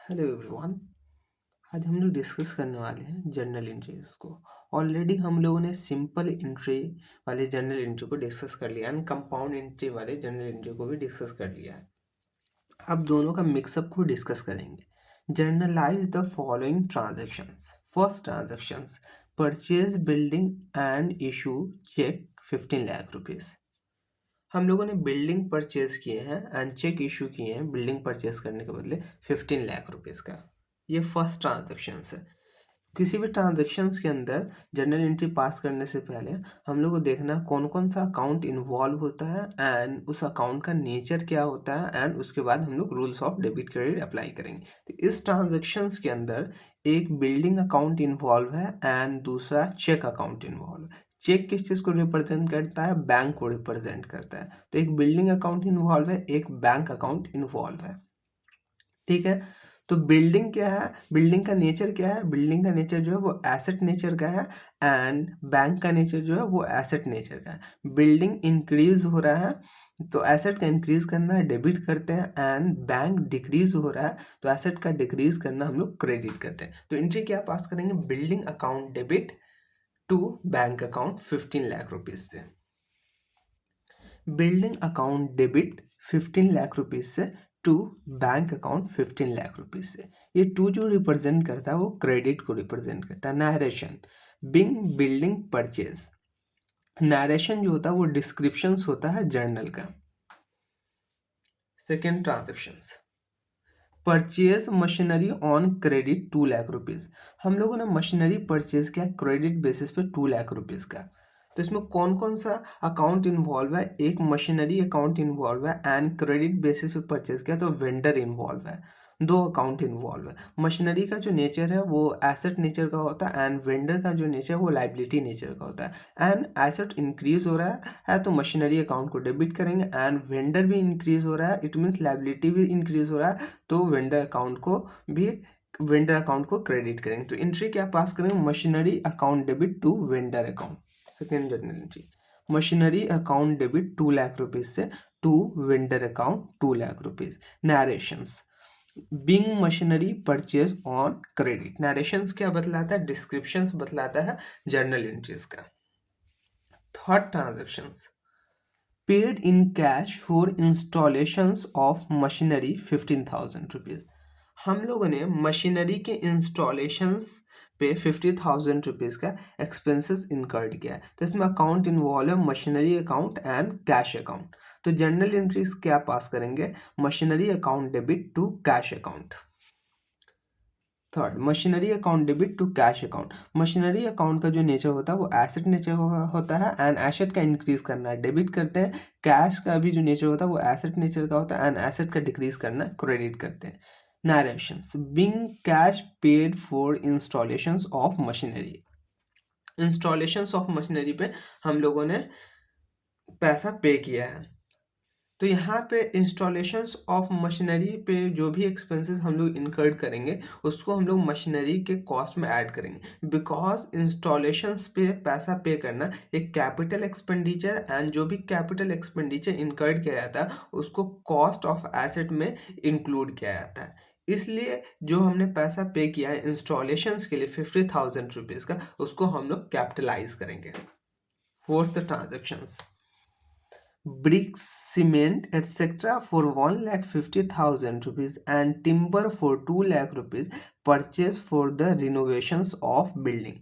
Hello everyone. आज हम लोग डिस्कस करने वाले हैं जर्नल एंट्रीज को। ऑलरेडी हम लोगों ने सिंपल एंट्री वाले जर्नल एंट्री को डिस्कस कर लिया एंड कंपाउंड एंट्री वाले जर्नल एंट्री को भी डिस्कस कर लिया है। अब दोनों का मिक्सअप को डिस्कस करेंगे। Journalize the following transactions. First transactions, purchase building and issue cheque 15 lakh rupees. हम लोगों ने बिल्डिंग परचेज किए हैं एंड चेक इशू किए हैं बिल्डिंग परचेज करने के बदले 15 लाख रुपीज़ का। ये फर्स्ट ट्रांजेक्शन है। किसी भी ट्रांजेक्शन्स के अंदर जर्नल एंट्री पास करने से पहले हम लोग को देखना कौन कौन सा अकाउंट इन्वॉल्व होता है एंड उस अकाउंट का नेचर क्या होता है एंड उसके बाद हम लोग rules of debit credit apply करेंगे। तो इस ट्रांजेक्शन्स के अंदर एक बिल्डिंग अकाउंट इन्वॉल्व है एंड दूसरा चेक अकाउंट इन्वॉल्व है। चेक किस चीज़ को रिप्रेजेंट करता है? बैंक को रिप्रेजेंट करता है। तो एक बिल्डिंग अकाउंट इन्वॉल्व है, एक बैंक अकाउंट इन्वॉल्व है। ठीक है, तो बिल्डिंग क्या है? बिल्डिंग का नेचर क्या है? बिल्डिंग का नेचर जो है वो एसेट नेचर का है एंड बैंक का नेचर जो है वो एसेट नेचर का है। बिल्डिंग इंक्रीज हो रहा है तो एसेट का इंक्रीज करना डेबिट करते हैं एंड बैंक डिक्रीज हो रहा है तो एसेट का डिक्रीज करना हम लोग क्रेडिट करते हैं। तो एंट्री क्या पास करेंगे? Building account debit to bank account 15 lakh rupees से। Building account debit 15 lakh rupees से to bank account 15 lakh rupees से। ये टू जो रिप्रेजेंट करता है वो क्रेडिट को रिप्रेजेंट करता है। Narration, being building purchase. Narration जो होता है वो डिस्क्रिप्शन होता है जर्नल का। Second transactions, purchase machinery on credit 2 lakh rupees. हम लोगों ने मशीनरी परचेज किया क्रेडिट बेसिस पे 2 लाख रुपीज़ का। तो इसमें कौन कौन सा अकाउंट इन्वॉल्व है? एक मशीनरी अकाउंट इन्वॉल्व है एंड क्रेडिट बेसिस पे परचेज किया तो वेंडर इन्वॉल्व है। दो अकाउंट इन्वॉल्व है। मशीनरी का जो नेचर है वो एसेट नेचर का होता है एंड वेंडर का जो नेचर है वो लाइबिलिटी नेचर का होता है। एंड एसेट इंक्रीज हो रहा है तो मशीनरी अकाउंट को डेबिट करेंगे एंड वेंडर भी इंक्रीज हो रहा है, इट मीन्स लाइबिलिटी भी इंक्रीज हो रहा है तो वेंडर अकाउंट को क्रेडिट करेंगे। तो एंट्री क्या पास करेंगे? Machinery account debit to vendor account. Second journal entry, machinery account debit 2 lakh rupees से to vendor account 2 lakh rupees. Narrations, being machinery purchase on credit. Narrations क्या बतलाता है? डिस्क्रिप्शंस बतलाता है जर्नल एंट्रीज का। Third transactions, paid in cash for installations of machinery 15,000 rupees. हम लोगों ने मशीनरी के इंस्टॉलेशंस पे 50,000 रुपीज़ का एक्सपेंसेस इनकर्ड किया है। तो इसमें अकाउंट इन्वॉल्व है machinery account and cash account. तो जर्नल एंट्रीज क्या पास करेंगे? Machinery account debit to cash account. Third, machinery account debit to cash account. Machinery account का जो नेचर होता है वो एसेट नेचर होता है एंड एसेट का इंक्रीज करना डेबिट करते हैं। कैश का भी जो नेचर होता है वो एसेट नेचर का होता है एंड एसेट का डिक्रीज करना क्रेडिट करते हैं। Narrations, being cash paid for installations of machinery. Installations of machinery पे हम लोगों ने पैसा पे किया है। तो यहाँ पे इंस्टॉलेशंस ऑफ मशीनरी पे जो भी एक्सपेंसेस हम लोग इनकर्ड करेंगे उसको हम लोग मशीनरी के कॉस्ट में ऐड करेंगे। बिकॉज इंस्टॉलेशंस पे पैसा पे करना एक कैपिटल एक्सपेंडिचर एंड जो भी कैपिटल एक्सपेंडिचर इनकर्ड किया जाता है उसको कॉस्ट ऑफ एसेट में इंक्लूड किया जाता है। इसलिए जो हमने पैसा पे किया है इंस्टॉलेशंस के लिए 50,000 रुपीज़ का उसको हम लोग कैपिटलाइज करेंगे। Fourth transactions, bricks, cement, etc. for 1,50,000 rupees and timber for 2 lakh rupees purchase for the renovations of building।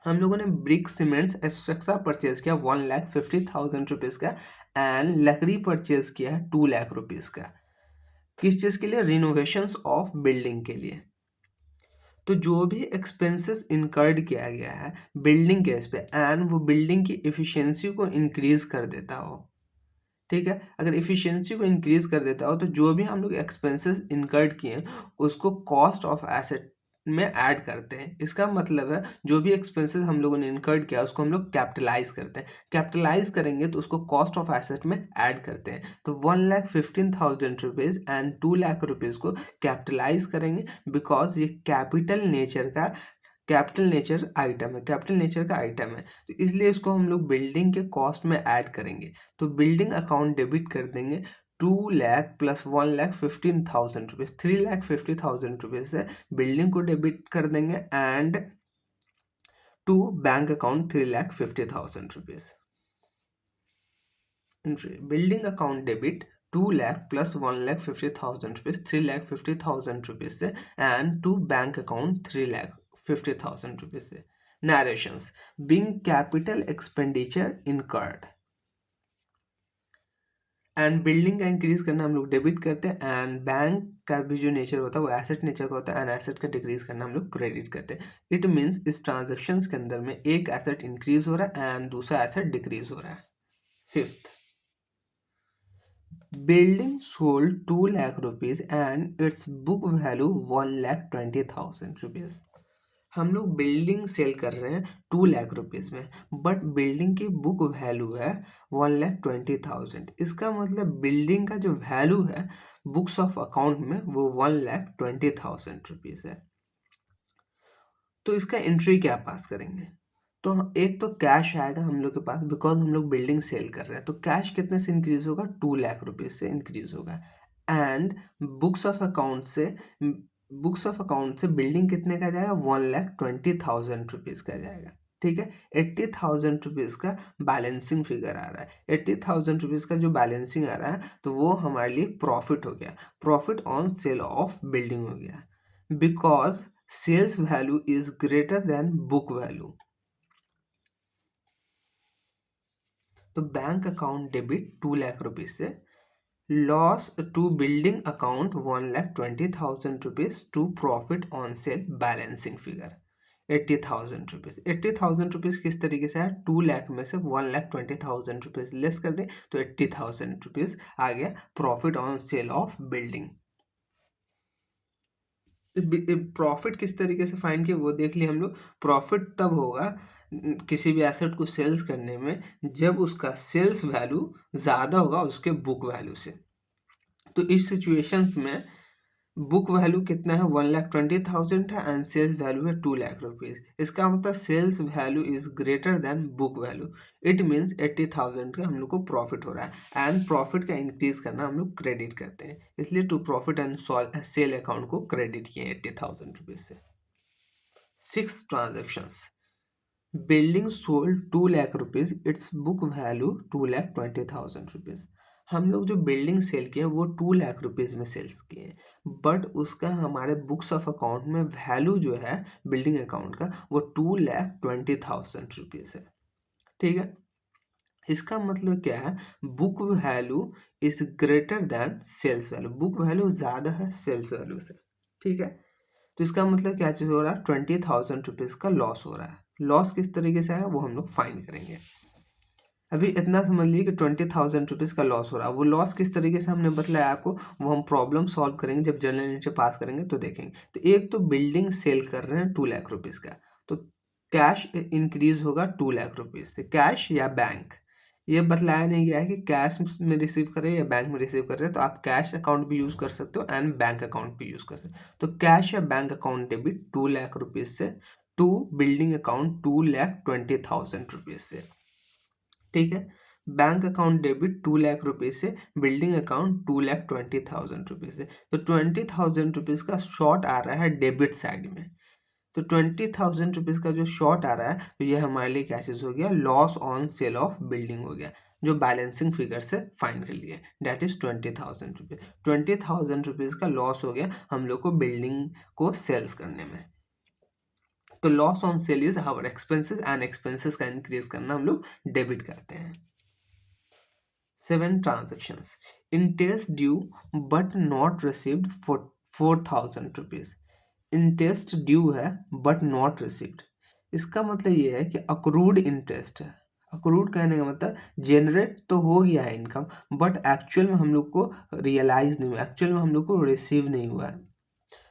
हम लोगों ने ब्रिक सीमेंट एक्सेट्रा परचेज किया 1,50,000 रुपीज़ का एंड लकड़ी परचेज किया है 2 लाख रुपीज़ का। किस चीज़ के लिए? रिनोवेशंस ऑफ बिल्डिंग के लिए। तो जो भी एक्सपेंसेस इनकर्ड किया गया है बिल्डिंग के इस पे एंड वो बिल्डिंग की एफिशिएंसी को इंक्रीज कर देता हो, ठीक है, अगर इफिशियंसी को इंक्रीज कर देता हो तो जो भी हम लोग एक्सपेंसेस इनकर्ड किए हैं उसको कॉस्ट ऑफ एसेट में ऐड करते हैं। इसका मतलब है जो भी एक्सपेंसेस हम लोगों ने इनकर्ड किया उसको हम लोग कैपिटलाइज करते हैं। कैपिटलाइज करेंगे तो उसको कॉस्ट ऑफ एसेट में ऐड करते हैं। तो 1,15,000 रुपीज़ एंड 2 लाख रुपीज़ को कैपिटलाइज करेंगे बिकॉज ये कैपिटल नेचर आइटम है, कैपिटल नेचर का आइटम है तो इसलिए इसको हम लोग बिल्डिंग के कॉस्ट में ऐड करेंगे। तो बिल्डिंग अकाउंट डेबिट कर देंगे 2 लाख प्लस 1,15,000 रुपीज़, 3,50,000 रुपीज़ से बिल्डिंग को डेबिट कर देंगे and to bank account 3,50,000 rupees. Building account debit 2 lakh plus 1,50,000 rupees, 3,50,000 rupees से and to bank account 3,50,000 rupees से। Narrations being capital expenditure incurred and building का increase करना हम लोग डेबिट करते हैं एंड बैंक का भी जो नेचर होता है वो एसेट नेचर का होता है एंड एसेट का डिक्रीज करना हम लोग क्रेडिट करते हैं। इट मीन्स इस ट्रांजेक्शन्स के अंदर में एक एसेट इंक्रीज हो रहा है एंड दूसरा एसेट डिक्रीज हो रहा है। Fifth, building sold 2 lakh rupees and it's book value 1,20,000 rupees. हम लोग बिल्डिंग सेल कर रहे हैं 2 लाख रुपीज़ में, बट बिल्डिंग की बुक वैल्यू है 1,20,000। इसका मतलब बिल्डिंग का जो वैल्यू है बुक्स ऑफ अकाउंट में वो 1,20,000 रुपीज़ है। तो इसका एंट्री क्या पास करेंगे? तो एक तो कैश आएगा हम लोग के पास, बिकॉज हम लोग बिल्डिंग सेल कर रहे हैं, तो कैश कितने से इंक्रीज होगा? 2 लाख रुपीज़ से इंक्रीज होगा। एंड बुक्स ऑफ अकाउंट से बिल्डिंग कितने का जाएगा? 1,20,000 रुपीज़ का जाएगा। ठीक है, 80,000 रुपीज़ का बैलेंसिंग फिगर आ रहा है। 80,000 रुपीज़ का जो बैलेंसिंग आ रहा है तो वो हमारे लिए प्रॉफिट हो गया, profit on sale of building हो गया, because sales value is greater than book value. तो bank account debit 2 lakh rupees से, loss to building account 1,20,000 rupees to profit on sale balancing figure 80,000 rupees. 80,000 rupees किस तरीके से है? 2 लाख में से 1,20,000 रुपीज़ लेस कर दें तो 80,000 रुपीज़ आ गया profit on sale of building. Profit किस तरीके से फाइंड किया वो देख लिए हम लोग। प्रॉफिट तब होगा किसी भी एसेट को सेल्स करने में जब उसका सेल्स वैल्यू ज़्यादा होगा उसके बुक वैल्यू से। तो इस सिचुएशंस में बुक वैल्यू कितना है? 1,20,000 है एंड सेल्स वैल्यू है 2 लाख रुपीज़। इसका मतलब sales value is greater than book value. It means 80,000 का हम लोग को प्रॉफिट हो रहा है एंड प्रॉफिट का इंक्रीज करना हम लोग क्रेडिट करते हैं, इसलिए to profit and sale account को क्रेडिट किए 80,000 रुपीज़ से। 6 transactions building sold 2 lakh rupees, its book value 2,20,000 rupees. हम लोग जो बिल्डिंग सेल किए वो 2 लाख रुपीज़ में सेल्स किए, बट उसका हमारे बुक्स ऑफ अकाउंट में वैल्यू जो है बिल्डिंग अकाउंट का वो 2,20,000 रुपीज़ है। ठीक है, इसका मतलब क्या है? Book value is greater than sales value, book value ज़्यादा है सेल्स वैल्यू से। ठीक है, तो इसका मतलब क्या चीज़ हो रहा है? 20,000 रुपीज़ का लॉस हो रहा है। लॉस किस तरीके से आएगा वो हम लोग फाइंड करेंगे। अभी इतना समझ लीजिए कि 20,000 रुपीज़ का लॉस हो रहा है। वो लॉस किस तरीके से हमने बताया आपको, वो हम प्रॉब्लम सॉल्व करेंगे जब जनरल एंट्री पास करेंगे तो देखेंगे। तो एक तो बिल्डिंग सेल कर रहे हैं 2 लाख रुपीज़ का, तो कैश इंक्रीज होगा 2 लाख रुपीज़ से। कैश या बैंक, ये बतलाया नहीं गया है कि कैश में रिसीव कर रहे हैं या बैंक में रिसीव कर रहे हैं, तो आप कैश अकाउंट भी यूज़ कर सकते हो एंड बैंक अकाउंट भी यूज़ कर सकते हो। तो कैश या bank account debit 2 lakh rupees से टू बिल्डिंग अकाउंट 2,20,000 रुपीज़ से। ठीक है, bank account debit 2 lakh rupees से, बिल्डिंग अकाउंट 2,20,000 रुपीज़ से। तो 20,000 रुपीज़ का शॉर्ट आ रहा है डेबिट साइड में। तो 20,000 रुपीज़ का जो शॉर्ट आ रहा है तो ये हमारे लिए क्या चीज़ हो गया? Loss on sale of building हो गया, जो बैलेंसिंग फिगर से फाइंड कर लिए, डेट इज 20,000 रुपीज़। 20,000 रुपीज़ का लॉस हो गया हम लोग को बिल्डिंग को सेल्स करने में। तो loss on sale is our expenses and expenses का इंक्रीज करना हम लोग डेबिट करते हैं। 7 transactions interest due but not received for 4,000 rupees. Interest due है बट नॉट रिसीव्ड, इसका मतलब ये है कि अक्रूड इंटरेस्ट है। अक्रूड कहने का मतलब जनरेट तो हो गया है इनकम, बट एक्चुअल में हम लोग को रियलाइज नहीं हुआ, एक्चुअल में हम लोग को रिसीव नहीं हुआ है।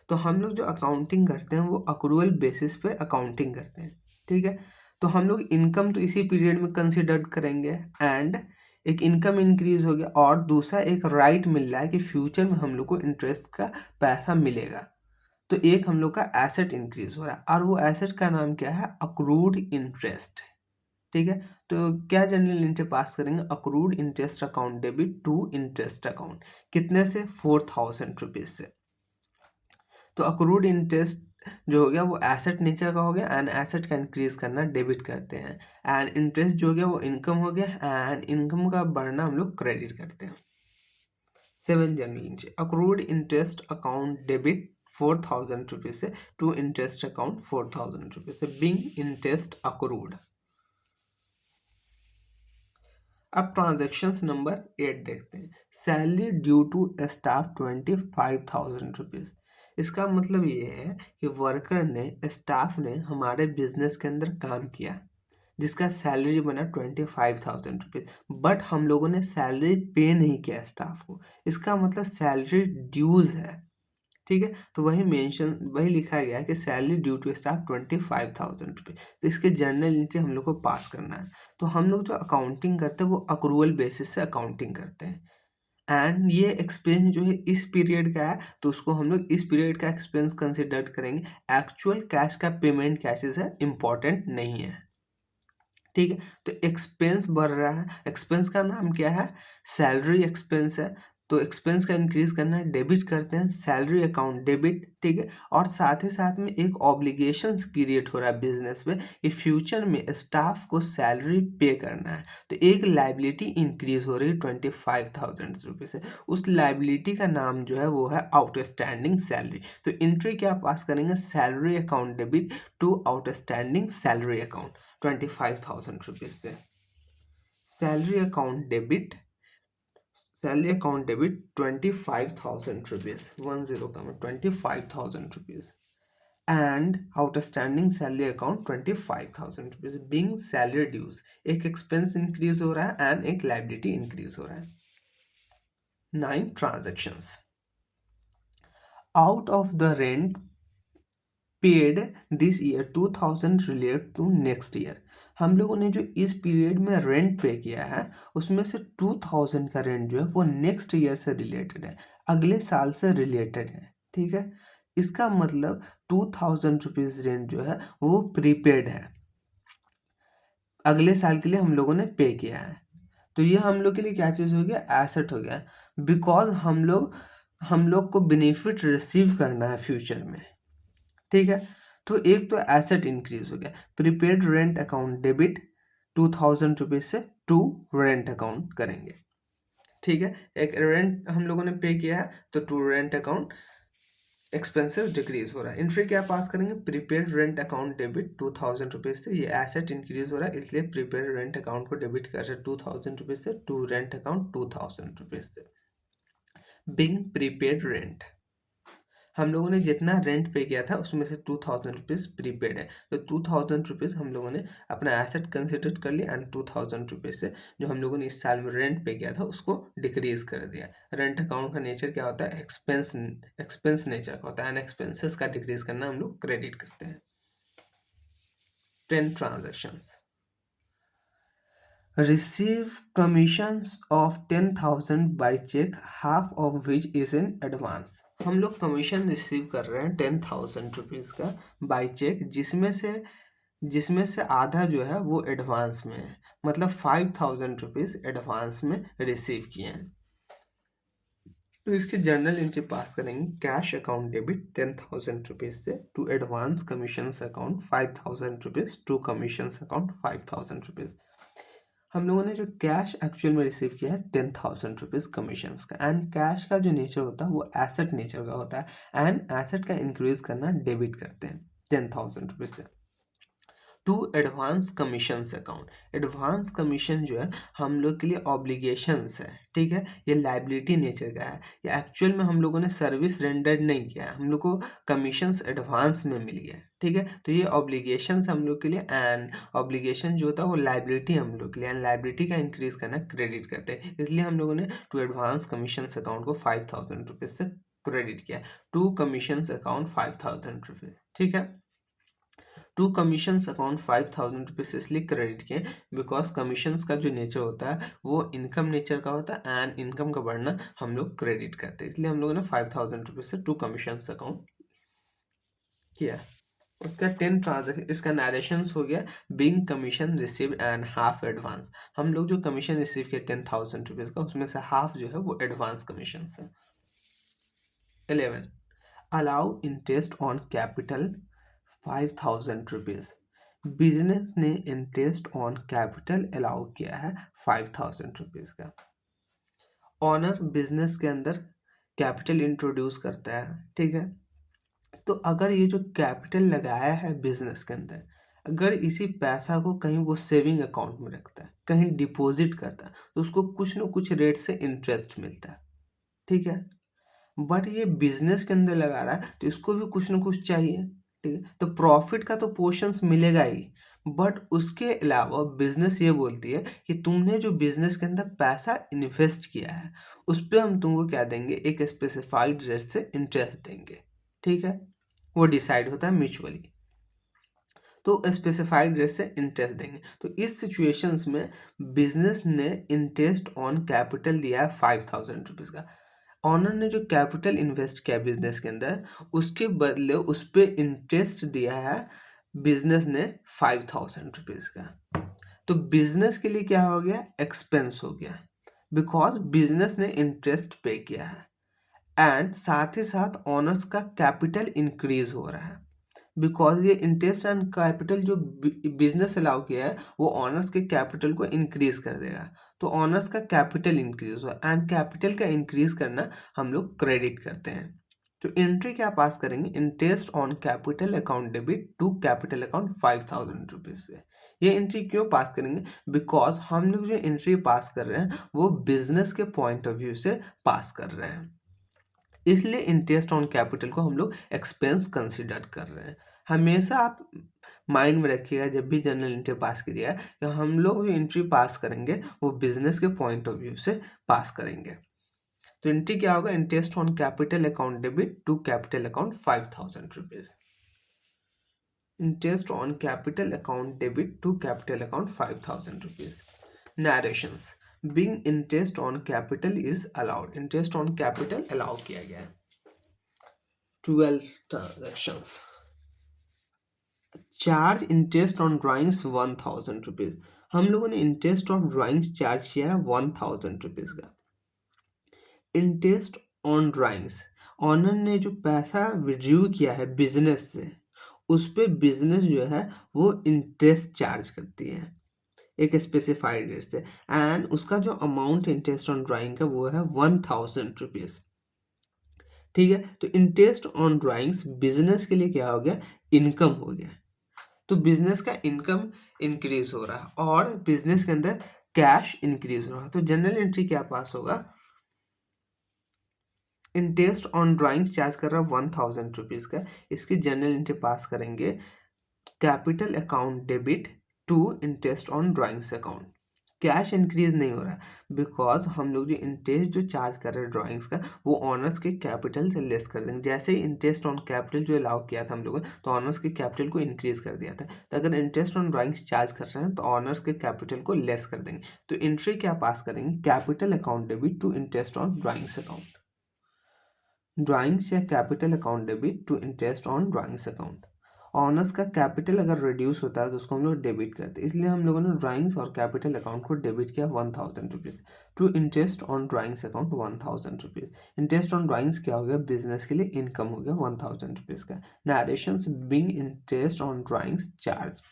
तो हम लोग जो अकाउंटिंग करते हैं वो अक्रूवल बेसिस पे अकाउंटिंग करते हैं। ठीक है, तो हम लोग इनकम तो इसी पीरियड में कंसिडर करेंगे एंड एक इनकम इंक्रीज हो गया और दूसरा एक राइट मिल रहा है कि फ्यूचर में हम लोग को इंटरेस्ट का पैसा मिलेगा। तो एक हम लोग का एसेट इंक्रीज हो रहा है और वो एसेट का नाम क्या है? Accrued interest. ठीक है। तो क्या जनरल एंट्री पास करेंगे, accrued interest account debit to interest account, कितने से, 4000 रुपीज से। तो अक्रूड इंटरेस्ट जो हो गया वो एसेट नेचर का हो गया, एंड एसेट का इंक्रीज करना डेबिट करते हैं, एंड इंटरेस्ट जो हो गया वो इनकम हो गया, एंड इनकम का बढ़ना हम लोग क्रेडिट करते हैं। 7 general entry, accrued interest account debit 4000 rupees से टू इंटरेस्ट अकाउंट 4000 रुपीज से, बिंग इंटरेस्ट अक्रूड। अब ट्रांजेक्शन नंबर 8 देखते हैं, salary due to staff 25,000 rupees. इसका मतलब ये है कि वर्कर ने, स्टाफ ने हमारे बिजनेस के अंदर काम किया जिसका सैलरी बना 25,000 रुपीज, बट हम लोगों ने सैलरी पे नहीं किया स्टाफ को, इसका मतलब सैलरी ड्यूज है। ठीक है, तो वही लिखा गया है कि salary due to staff 25,000 rupees. तो इसके जर्नल एंट्री हम लोग को पास करना है। तो हम लोग जो अकाउंटिंग करते हैं वो अक्रूवल बेसिस से अकाउंटिंग करते हैं, एंड ये एक्सपेंस जो है इस पीरियड का है, तो उसको हम लोग इस पीरियड का एक्सपेंस कंसिडर करेंगे। एक्चुअल कैश का पेमेंट क्या चीज़ है, इंपॉर्टेंट नहीं है। ठीक है, तो एक्सपेंस बढ़ रहा है, एक्सपेंस का नाम क्या है, सैलरी एक्सपेंस है। तो एक्सपेंस का इंक्रीज करना है, डेबिट करते हैं, सैलरी अकाउंट डेबिट। ठीक है, और साथ ही साथ में एक ऑब्लिगेशंस क्रिएट हो रहा है बिजनेस में कि फ्यूचर में स्टाफ को सैलरी पे करना है, तो एक लाइबिलिटी इंक्रीज हो रही है 25,000 रुपये से। उस लाइबिलिटी का नाम जो है वो है आउटस्टैंडिंग सैलरी। तो एंट्री क्या पास करेंगे, salary account debit to outstanding salary account 25,000 rupees से, सैलरी अकाउंट डेबिट 25,000 रुपीज, 10 का में 25,000 rupees, and outstanding salary account 25,000 rupees, being salary dues. एक एक्सपेंस इंक्रीज हो रहा है एंड एक लाइबिलिटी इंक्रीज हो रहा है। 9 transactions, out of the rent paid this year 2000 relate to next year. हम लोगों ने जो इस पीरियड में रेंट पे किया है उसमें से 2000 का रेंट जो है वो नेक्स्ट ईयर से रिलेटेड है, अगले साल से रिलेटेड है। ठीक है, इसका मतलब 2000 रुपीज रेंट जो है वो प्रीपेड है, अगले साल के लिए हम लोगों ने पे किया है। तो ये हम लोग के लिए क्या चीज़ हो गया, एसेट हो गया, बिकॉज हम लोग को बेनिफिट रिसीव करना है फ्यूचर में। ठीक है, तो एक तो एसेट इंक्रीज हो गया, prepaid rent account debit 2000 rupees से टू रेंट अकाउंट करेंगे। ठीक है, एक रेंट हम लोगों ने पे किया है तो to rent account expensive decrease हो रहा है। एंट्री क्या पास करेंगे, prepaid rent account debit 2000 rupees से, ये एसेट इंक्रीज हो रहा है इसलिए प्रीपेड रेंट अकाउंट को डेबिट कर रहे हैं 2000 रुपीज से, टू रेंट अकाउंट 2000 रुपीज से। बिंग प्रीपेड रेंट, हम लोगों ने जितना रेंट पे किया था उसमें से 2000 रुपीज़ प्रीपेड है, तो 2000 रुपीज़ हम लोगों ने अपना एसेट कंसिडर कर लिया, एंड 2000 रुपीज़ से जो हम लोगों ने इस साल में रेंट पे किया था उसको डिक्रीज कर दिया। रेंट अकाउंट का नेचर क्या होता है, एक्सपेंस नेचर का होता है, एंड एक्सपेंसेस का डिक्रीज करना हम लोग क्रेडिट करते हैं। 10 transactions, receive commissions of 10,000 by check, half of which is in advance। हम लोग कमीशन रिसीव कर रहे हैं 10,000 रुपीज़ का बाई चेक, जिसमें से आधा जो है वो एडवांस में है, मतलब 5,000 रुपीज़ एडवांस में रिसीव किए हैं। तो इसके जर्नल एंट्री पास करेंगे, कैश अकाउंट डेबिट 10,000 रुपीज़ से to advance commissions account 5,000 rupees to commissions account 5,000 rupees. हम लोगों ने जो कैश एक्चुअल में रिसीव किया है 10,000 रुपीज़ कमीशन का, एंड कैश का जो नेचर होता है वो एसेट नेचर का होता है, एंड एसेट का इंक्रीज करना डेबिट करते हैं 10,000 रुपीज़ से। To advance commissions account, advance commission जो है हम लोग के लिए ऑब्लिगेशंस है। ठीक है, ये लाइबिलिटी नेचर का है, ये एक्चुअल में हम लोगों ने सर्विस रेंडर्ड नहीं किया है, हम लोग को कमीशंस एडवांस में मिल गया। ठीक है, तो ये ऑब्लिगेशंस हम लोग के लिए, एंड ऑब्लिगेशन जो होता है वो लाइबिलिटी हम लोग के लिए, एंड लाइबिलिटी का इंक्रीज करना क्रेडिट करते हैं, इसलिए हम लोगों ने टू एडवांस कमीशंस अकाउंट को 5,000 रुपीज़ से क्रेडिट किया, टू कमीशंस अकाउंट 5,000 रुपीज़। ठीक है, टू कमीशंस अकाउंट 5,000 रुपीज़ इसलिए क्रेडिट किए बिकॉज कमीशंस का जो नेचर होता है वो इनकम नेचर का होता है, एंड इनकम का बढ़ना हम लोग क्रेडिट करते हैं, इसलिए हम लोगों ने 5,000 रुपीज़ से टू कमीशंस अकाउंट किया। उसका 10 ट्रांजेक्शन, इसका नरेशंस हो गया being commission receive and half advance. हम लोग जो कमीशन रिसीव किया 10,000 रुपीज़ का, उसमें से हाफ जो है वो एडवांस कमीशन है। 11 allow interest on capital 5,000 rupees. Business ने इंटरेस्ट ऑन कैपिटल अलाउ किया है 5,000 रुपीज़ का। ऑनर बिजनेस के अंदर कैपिटल इंट्रोड्यूस करता है, ठीक है। तो अगर ये जो कैपिटल लगाया है बिजनेस के अंदर, अगर इसी पैसा को कहीं वो सेविंग अकाउंट में रखता है, कहीं डिपॉजिट करता है, तो उसको कुछ ना कुछ रेट से इंटरेस्ट मिलता है, ठीक है। बट ये बिजनेस के अंदर लगा रहा है तो इसको भी कुछ ना कुछ चाहिए, ठीक है। तो प्रॉफिट का तो पोर्शन मिलेगा ही, बट उसके अलावा बिजनेस ये बोलती है कि तुमने जो बिजनेस के अंदर पैसा इन्वेस्ट किया है उस पर हम तुमको क्या देंगे, एक स्पेसिफाइड रेट से इंटरेस्ट देंगे, ठीक है। वो डिसाइड होता है म्यूचुअली, तो स्पेसिफाइड रेट से इंटरेस्ट देंगे। तो इस सिचुएशंस में बिजनेस ने इंटरेस्ट ऑन कैपिटल दिया है 5,000 रुपीज़ का। ऑनर ने जो कैपिटल इन्वेस्ट किया बिजनेस के अंदर, उसके बदले उस पर इंटरेस्ट दिया है बिजनेस ने 5,000 रुपीज़ का। तो बिजनेस के लिए क्या हो गया, एक्सपेंस हो गया, बिकॉज बिजनेस ने इंटरेस्ट पे किया है। एंड साथ ही साथ ऑनर्स का कैपिटल इंक्रीज हो रहा है, बिकॉज ये इंटरेस्ट एंड कैपिटल जो बिजनेस अलाउ किया है वो ऑनर्स के कैपिटल को इंक्रीज कर देगा। तो ऑनर्स का कैपिटल इंक्रीज हुआ, एंड कैपिटल का इंक्रीज करना हम लोग क्रेडिट करते हैं। तो एंट्री क्या पास करेंगे, interest on capital account debit to capital account 5,000 rupees से। ये एंट्री क्यों पास करेंगे, बिकॉज हम लोग जो एंट्री पास कर रहे हैं वो बिजनेस के पॉइंट ऑफ व्यू से पास कर रहे हैं, इसलिए इंटरेस्ट ऑन कैपिटल को हम लोग एक्सपेंस कंसिडर कर रहे हैं। हमेशा आप माइंड में रखिएगा जब भी जनरल एंट्री पास कीजिएगा कि हम लोग जो एंट्री पास करेंगे वो बिजनेस के पॉइंट ऑफ व्यू से पास करेंगे। तो एंट्री क्या होगा, interest on capital account debit to capital account 5,000 rupees. Interest on capital account debit to capital account 5,000 rupees. Narrations being interest on capital is allowed, interest on capital allow किया गया है। 12 transactions. Charge interest on drawings 1,000 rupees. हम लोगों ने interest on drawings charge किया है 1,000 rupees का। Interest on drawings, honour ने जो पैसा विड्रू किया है बिजनेस से, उस पर बिजनेस जो है वो इंटरेस्ट चार्ज करती है एक स्पेसिफाइड रेट से, एंड उसका जो अमाउंट इंटरेस्ट ऑन ड्राइंग का वो है 1,000 रुपीज, ठीक है। तो इंटरेस्ट ऑन ड्राइंग्स बिजनेस के लिए क्या हो गया, इनकम हो गया। तो बिजनेस का इनकम इंक्रीज हो रहा है और बिजनेस के अंदर कैश इंक्रीज हो रहा है। तो जनरल एंट्री क्या पास होगा, इंटरेस्ट ऑन ड्राइंग्स चार्ज कर रहा है 1,000 रुपीज का, इसकी जनरल एंट्री पास करेंगे capital account debit to interest on drawings account. Cash increase नहीं हो रहा है बिकॉज हम लोग जो इंटरेस्ट जो चार्ज कर रहे हैं ड्राइंग्स का वो ऑनर्स के कैपिटल से लेस कर देंगे। जैसे ही इंटरेस्ट ऑन कैपिटल जो अलाउ किया था हम लोगों ने, तो ऑनर्स के कैपिटल को इंक्रीज कर दिया था। तो अगर इंटरेस्ट ऑन ड्राइंग्स चार्ज कर रहे हैं तो ऑनर्स के कैपिटल को लेस कर देंगे। तो एंट्री क्या पास करेंगे, capital account debit to interest on drawings account. Drawings या capital account debit to interest on drawings account. Owners का कैपिटल अगर रिड्यूस होता है तो उसको हम लोग डेबिट करते हैं, इसलिए हम लोगों ने ड्राइंग्स और कैपिटल अकाउंट को डेबिट किया 1,000 rupees to interest on drawings account 1,000 rupees. Interest on drawings क्या हो गया, बिजनेस के लिए इनकम हो गया 1,000 रुपीज़ का। Narrations being interest on drawings charge.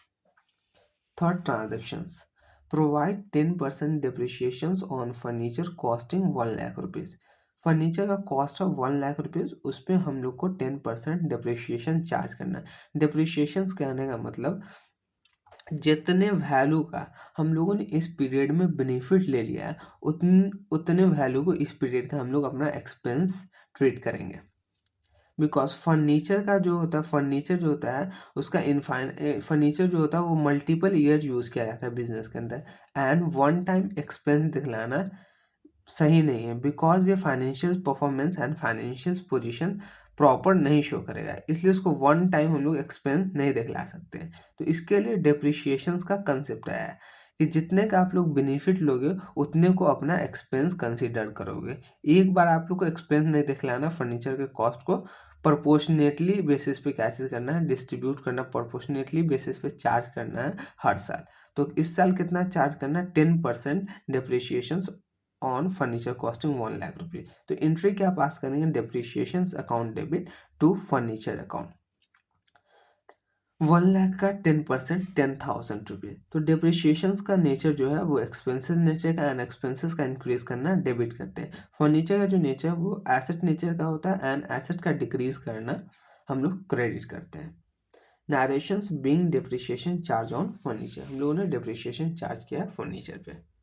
Third transactions provide 10% depreciation on furniture costing 1,00,000 rupees. Furniture का कॉस्ट है 1,00,000 रुपीज़, उस पर हम लोग को 10% डिप्रिशिएशन चार्ज करना है। डिप्रिशिएशन कहने का मतलब जितने वैल्यू का हम लोगों ने इस पीरियड में बेनिफिट ले लिया है उतने वैल्यू को इस पीरियड का हम लोग अपना एक्सपेंस ट्रीट करेंगे। बिकॉज फर्नीचर जो होता है उसका फर्नीचर जो होता है वो मल्टीपल ईयर यूज़ किया जाता है बिजनेस के अंदर, एंड वन टाइम एक्सपेंस दिखलाना सही नहीं है बिकॉज ये financial performance and financial position proper नहीं शो करेगा, इसलिए उसको वन टाइम हम लोग एक्सपेंस नहीं दिखला सकते हैं। तो इसके लिए डिप्रिशिएशन का कंसेप्ट आया है कि जितने का आप लोग बेनिफिट लोगे उतने को अपना एक्सपेंस कंसीडर करोगे। एक बार आप लोग को एक्सपेंस नहीं दिखलाना, फर्नीचर के कॉस्ट को प्रोपोर्शनेटली बेसिस पे क्या चीज़ करना है, डिस्ट्रीब्यूट करना, प्रोपोर्शनेटली बेसिस पे चार्ज करना है हर साल। तो इस साल कितना चार्ज करना है, 10% डिप्रिशिएशन ऑन फर्नीचर कॉस्टिंग 1,00,000 रुपये। तो एंट्री क्या पास करेंगे, depreciation account debit to furniture account. 1,00,000 का 10% 10,000 रुपये। तो डिप्रिशिएशन का नेचर जो है वो एक्सपेंसेस नेचर का, एंड एक्सपेंसेस का इंक्रीज करना डेबिट करते हैं। फर्नीचर का जो नेचर है वो एसेट नेचर का होता है, एंड एसेट का डिक्रीज करना हम लोग क्रेडिट करते हैं। Narrations being depreciation charge on furniture, हम लोगों ने डिप्रिशिएशन चार्ज किया है फर्नीचर पे।